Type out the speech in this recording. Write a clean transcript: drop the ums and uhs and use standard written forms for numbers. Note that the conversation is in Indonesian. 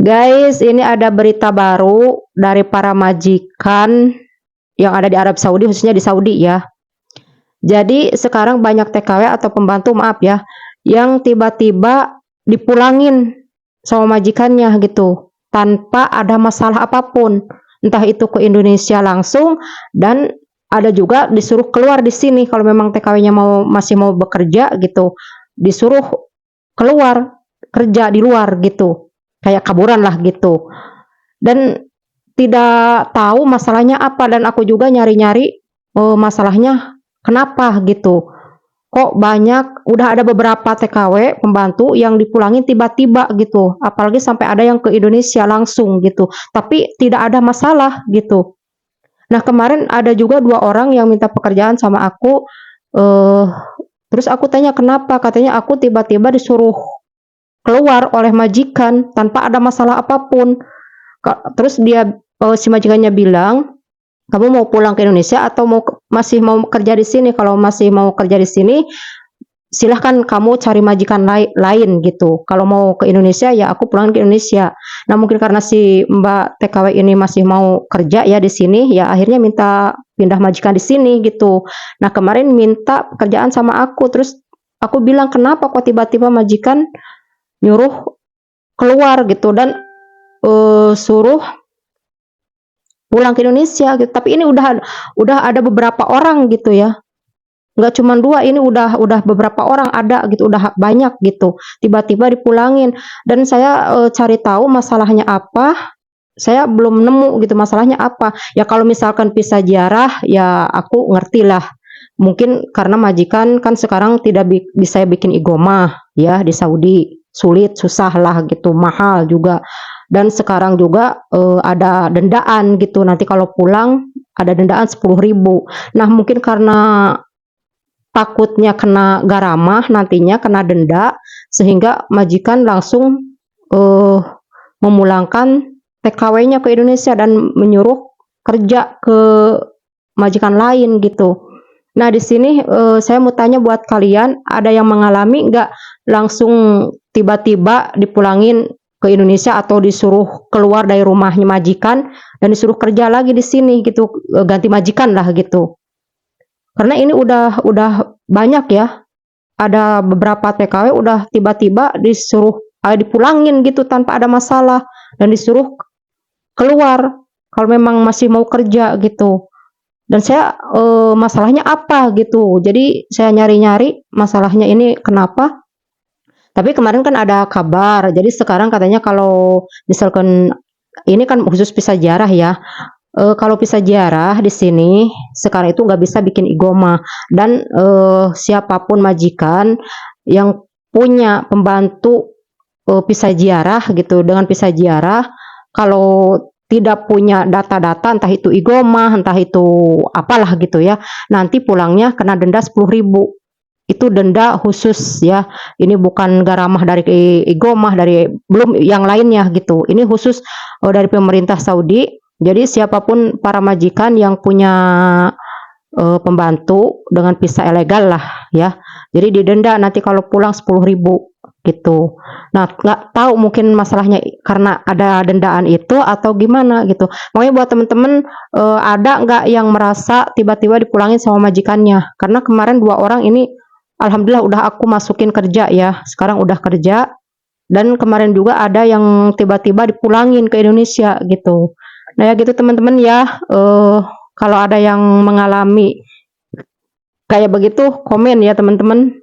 Guys, ini ada berita baru dari para majikan yang ada di Arab Saudi, khususnya di Saudi ya. Jadi sekarang banyak TKW atau pembantu, maaf ya, yang tiba-tiba dipulangin sama majikannya gitu, tanpa ada masalah apapun. Entah itu ke Indonesia langsung, dan ada juga disuruh keluar di sini kalau memang TKW-nya masih mau bekerja gitu, disuruh keluar kerja di luar gitu, kayak kaburan lah gitu. Dan tidak tahu masalahnya apa, dan aku juga nyari-nyari masalahnya kenapa gitu. Kok banyak, udah ada beberapa TKW pembantu yang dipulangin tiba-tiba gitu, apalagi sampai ada yang ke Indonesia langsung gitu, tapi tidak ada masalah gitu. Nah, kemarin ada juga 2 orang yang minta pekerjaan sama aku, eh terus aku tanya kenapa, katanya aku tiba-tiba disuruh keluar oleh majikan tanpa ada masalah apapun. Terus si majikannya bilang, kamu mau pulang ke Indonesia atau masih mau kerja di sini? Kalau masih mau kerja di sini, silahkan kamu cari majikan lain gitu. Kalau mau ke Indonesia, ya aku pulang ke Indonesia. Nah, mungkin karena si Mbak TKW ini masih mau kerja ya di sini, ya akhirnya minta pindah majikan di sini gitu. Nah, kemarin minta pekerjaan sama aku, terus aku bilang kenapa kok tiba-tiba majikan nyuruh keluar gitu, dan suruh pulang ke Indonesia gitu. Tapi ini udah ada beberapa orang gitu ya, nggak cuma 2, ini udah beberapa orang ada gitu, udah banyak gitu, tiba-tiba dipulangin. Dan saya cari tahu masalahnya apa, saya belum nemu gitu masalahnya apa. Ya kalau misalkan pisah ziarah ya aku ngerti lah, mungkin karena majikan kan sekarang tidak bisa bikin igomah ya di Saudi, sulit, susah lah gitu, mahal juga. Dan sekarang juga ada dendaan gitu, nanti kalau pulang ada dendaan 10.000. Nah, mungkin karena takutnya kena garamah, nantinya kena denda, sehingga majikan langsung memulangkan TKW-nya ke Indonesia dan menyuruh kerja ke majikan lain gitu. Nah, di sini saya mau tanya buat kalian, ada yang mengalami nggak langsung tiba-tiba dipulangin ke Indonesia atau disuruh keluar dari rumahnya majikan dan disuruh kerja lagi di sini gitu, ganti majikan lah gitu. Karena ini udah banyak ya, ada beberapa TKW udah tiba-tiba disuruh dipulangin gitu tanpa ada masalah, dan disuruh keluar kalau memang masih mau kerja gitu. Dan saya masalahnya apa gitu, jadi saya nyari-nyari masalahnya ini kenapa. Tapi kemarin kan ada kabar, jadi sekarang katanya kalau misalkan ini kan khusus pisah ziarah ya, kalau pisah ziarah di sini sekarang itu nggak bisa bikin igoma, dan siapapun majikan yang punya pembantu pisah ziarah gitu, dengan pisah ziarah, kalau tidak punya data-data, entah itu igoma, entah itu apalah gitu ya, nanti pulangnya kena denda 10.000. Itu denda khusus ya, ini bukan garamah dari igomah, dari belum yang lainnya gitu, ini khusus dari pemerintah Saudi. Jadi siapapun para majikan yang punya pembantu dengan visa ilegal lah ya, jadi didenda nanti kalau pulang 10.000 gitu. Nah, nggak tahu mungkin masalahnya karena ada dendaan itu atau gimana gitu. Makanya buat temen-temen, ada nggak yang merasa tiba-tiba dipulangin sama majikannya? Karena kemarin 2 orang ini alhamdulillah udah aku masukin kerja ya, sekarang udah kerja. Dan kemarin juga ada yang tiba-tiba dipulangin ke Indonesia gitu. Nah ya gitu teman-teman ya, kalau ada yang mengalami kayak begitu komen ya teman-teman.